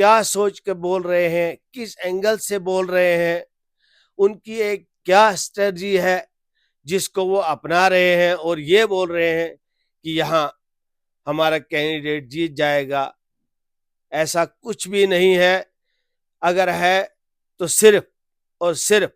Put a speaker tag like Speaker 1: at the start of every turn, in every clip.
Speaker 1: کیا سوچ کے بول رہے ہیں, کس اینگل سے بول رہے ہیں, ان کی ایک کیا اسٹریٹجی ہے جس کو وہ اپنا رہے ہیں اور یہ بول رہے ہیں کہ یہاں ہمارا کینڈیڈیٹ جیت جائے گا. ایسا کچھ بھی نہیں ہے. اگر ہے تو صرف اور صرف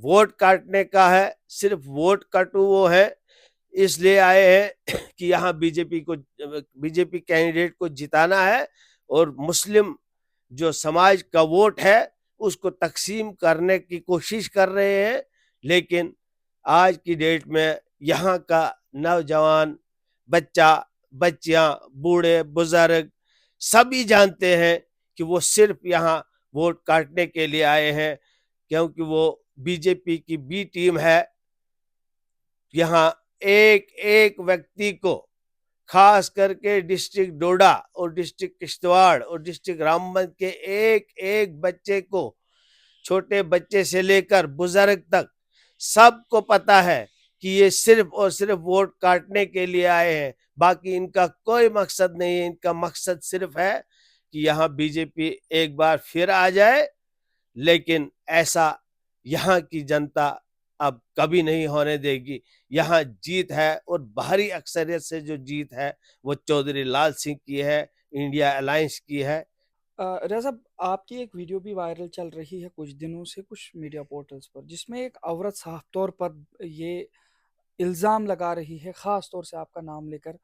Speaker 1: ووٹ کاٹنے کا ہے, صرف ووٹ کٹو وہ ہے, اس لیے آئے ہیں کہ یہاں بی جے پی کینڈیڈیٹ کو جتانا ہے اور مسلم جو سماج کا ووٹ ہے اس کو تقسیم کرنے کی کوشش کر رہے ہیں. لیکن آج کی ڈیٹ میں یہاں کا نوجوان, بچہ, بچیاں, بوڑھے, بزرگ سبھی جانتے ہیں کہ وہ صرف یہاں ووٹ کاٹنے کے لیے آئے ہیں, کیونکہ وہ بی جے پی کی بی ٹیم ہے. یہاں ایک ایک ویکتی کو, خاص کر کے ڈسٹرکٹ ڈوڈا اور ڈسٹرکٹ کشتواڑ اور ڈسٹرکٹ رامبند کے ایک ایک بچے کو, چھوٹے بچے سے لے کر بزرگ تک سب کو پتا ہے کہ یہ صرف اور صرف ووٹ کاٹنے کے لیے آئے ہیں. باقی ان کا کوئی مقصد نہیں ہے. ان کا مقصد صرف ہے کہ یہاں بی جے پی ایک بار پھر آ جائے. لیکن ایسا یہاں کی جنتا اب کبھی نہیں ہونے دے گی. یہاں جیت ہے اور بھاری اکثریت سے جو جیت ہے وہ چودھری لال سنگھ کی ہے, انڈیا الائنس کی ہے.
Speaker 2: رضا صاحب, آپ کی ایک ویڈیو بھی وائرل چل رہی ہے کچھ دنوں سے کچھ میڈیا پورٹلز پر, جس میں ایک عورت صاف طور پر یہ الزام لگا رہی ہے, خاص طور سے آپ کا نام لے کر,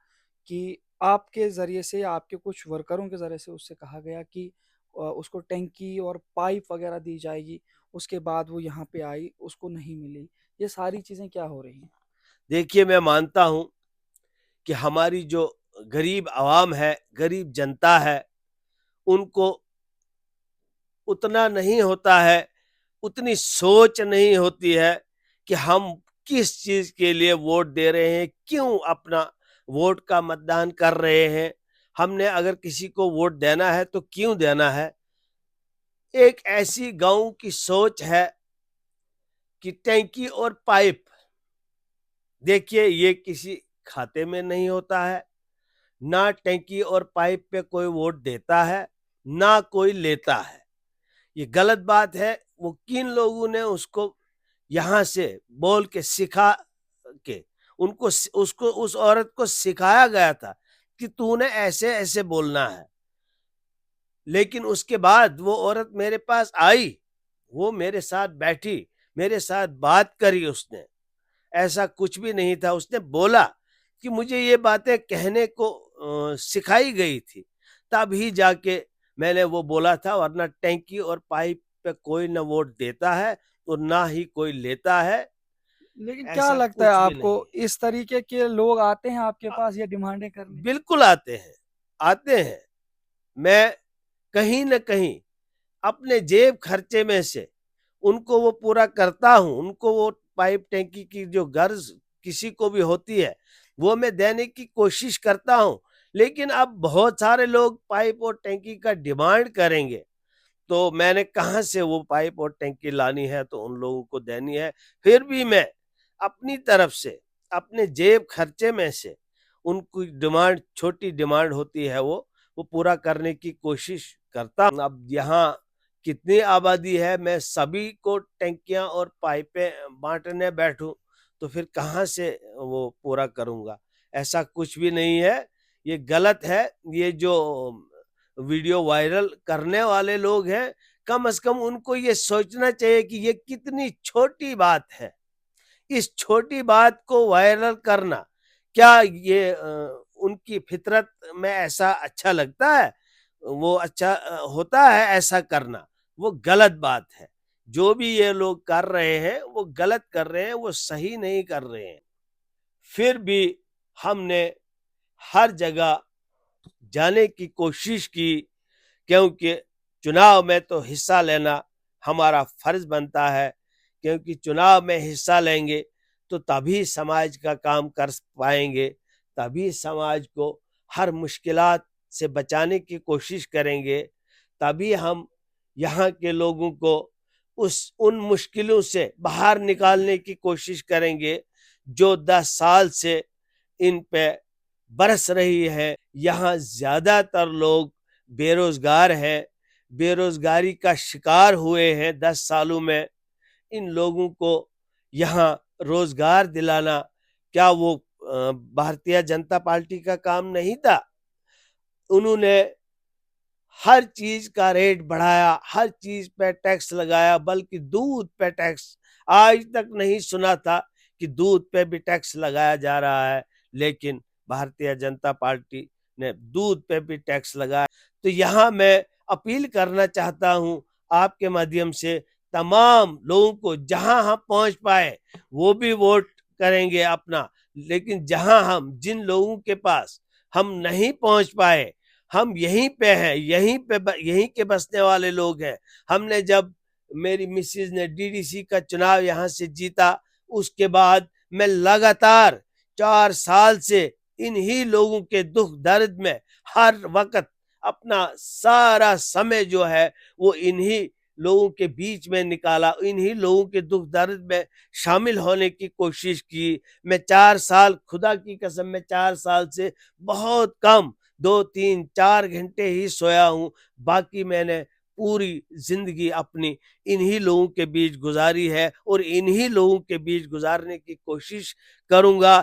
Speaker 2: کہ آپ کے ذریعے سے, آپ کے کچھ ورکروں کے ذریعے سے اس سے کہا گیا کہ اس کو ٹینکی اور پائپ وغیرہ دی جائے گی. اس کے بعد وہ یہاں پہ آئی, اس کو نہیں ملی. یہ ساری چیزیں کیا ہو رہی ہیں؟
Speaker 1: دیکھیے, میں مانتا ہوں کہ ہماری جو غریب عوام ہے, غریب جنتا ہے, ان کو اتنا نہیں ہوتا ہے, اتنی سوچ نہیں ہوتی ہے کہ ہم کس چیز کے لیے ووٹ دے رہے ہیں, کیوں اپنا ووٹ کا متدان کر رہے ہیں. ہم نے اگر کسی کو ووٹ دینا ہے تو کیوں دینا ہے. ایک ایسی گاؤں کی سوچ ہے کہ ٹینکی اور پائپ, دیکھیے یہ کسی کھاتے میں نہیں ہوتا ہے. نہ ٹینکی اور پائپ پہ کوئی ووٹ دیتا ہے, نہ کوئی لیتا ہے. یہ غلط بات ہے. وہ کن لوگوں نے اس کو یہاں سے بول کے سکھا کے, ان کو اس عورت کو سکھایا گیا تھا کہ تو نے ایسے ایسے بولنا ہے. لیکن اس کے بعد وہ عورت میرے پاس آئی, وہ میرے ساتھ بیٹھی, میرے ساتھ بات کری. اس نے ایسا کچھ بھی نہیں تھا. اس نے بولا کہ مجھے یہ باتیں کہنے کو سکھائی گئی تھی, تب ہی جا کے میں نے وہ بولا تھا. ورنہ ٹینکی اور پائپ پہ کوئی نہ ووٹ دیتا ہے اور نہ ہی کوئی لیتا ہے.
Speaker 2: لیکن کیا
Speaker 1: ایسا
Speaker 2: لگتا ہے
Speaker 1: کچھ بھی
Speaker 2: آپ
Speaker 1: نہیں
Speaker 2: کو,
Speaker 1: ہے.
Speaker 2: اس طریقے کے لوگ آتے ہیں آپ کے پاس یہ ڈیمانڈیں کرنے؟
Speaker 1: بالکل آتے ہیں, آتے ہیں. میں کہیں نہ کہیں اپنے جیب خرچے میں سے ان کو وہ پورا کرتا ہوں. ان کو وہ پائپ ٹینکی کی جو غرض کسی کو بھی ہوتی ہے وہ میں دینے کی کوشش کرتا ہوں. لیکن اب بہت سارے لوگ پائپ اور ٹینکی کا ڈیمانڈ کریں گے تو میں نے کہاں سے وہ پائپ اور ٹینکی لانی ہے تو ان لوگوں کو دینی ہے. پھر بھی میں اپنی طرف سے اپنے جیب خرچے میں سے ان کی ڈیمانڈ, چھوٹی ڈیمانڈ ہوتی ہے وہ پورا کرنے کی کوشش کرتا ہوں. اب یہاں کتنی آبادی ہے, میں سبھی کو ٹینکیاں اور پائپیں بانٹنے بیٹھوں تو پھر کہاں سے وہ پورا کروں گا. ایسا کچھ بھی نہیں ہے. یہ غلط ہے. یہ جو ویڈیو وائرل کرنے والے لوگ ہیں, کم از کم ان کو یہ سوچنا چاہیے کہ یہ کتنی چھوٹی بات ہے. اس چھوٹی بات کو وائرل کرنا, کیا یہ ان کی فطرت میں ایسا اچھا لگتا ہے؟ وہ اچھا ہوتا ہے ایسا کرنا؟ وہ غلط بات ہے. جو بھی یہ لوگ کر رہے ہیں وہ غلط کر رہے ہیں, وہ صحیح نہیں کر رہے ہیں. پھر بھی ہم نے ہر جگہ جانے کی کوشش کی, کیونکہ چناؤ میں تو حصہ لینا ہمارا فرض بنتا ہے. کیونکہ چناؤ میں حصہ لیں گے تو تبھی سماج کا کام کر پائیں گے, تبھی سماج کو ہر مشکلات سے بچانے کی کوشش کریں گے, تبھی ہم یہاں کے لوگوں کو ان مشکلوں سے باہر نکالنے کی کوشش کریں گے جو 10 سال سے ان پہ برس رہی ہے. یہاں زیادہ تر لوگ بے روزگار ہیں, بے روزگاری کا شکار ہوئے ہیں 10 سالوں میں، ان لوگوں کو یہاں روزگار دلانا کیا وہ بھارتیہ جنتا پارٹی کا کام نہیں تھا؟ انہوں نے ہر چیز کا ریٹ بڑھایا، ہر چیز پہ ٹیکس لگایا، بلکہ دودھ پہ ٹیکس آج تک نہیں سنا تھا کہ دودھ پہ بھی ٹیکس لگایا جا رہا ہے، لیکن بھارتیہ جنتا پارٹی نے دودھ پہ بھی ٹیکس لگایا۔ تو یہاں میں اپیل کرنا چاہتا ہوں آپ کے مادھیم سے تمام لوگوں کو، جہاں ہم پہنچ پائے وہ بھی ووٹ کریں گے اپنا، لیکن جہاں جن لوگوں کے پاس ہم نہیں پہنچ پائے، ہم یہیں پہ ہیں، یہیں کے بسنے والے لوگ ہیں۔ ہم نے جب میری مسز نے DDC کا چناؤ یہاں سے جیتا، اس کے بعد میں لگاتار 4 سال سے انہی لوگوں کے دکھ درد میں ہر وقت اپنا سارا سمے جو ہے وہ انہی لوگوں کے بیچ میں نکالا، انہی لوگوں کے دکھ درد میں شامل ہونے کی کوشش کی۔ میں 4 سال، خدا کی قسم، میں 4 سال سے بہت کم 2 3 4 گھنٹے ہی سویا ہوں، باقی میں نے پوری زندگی اپنی انہی لوگوں کے بیچ گزاری ہے اور انہی لوگوں کے بیچ گزارنے کی کوشش کروں گا۔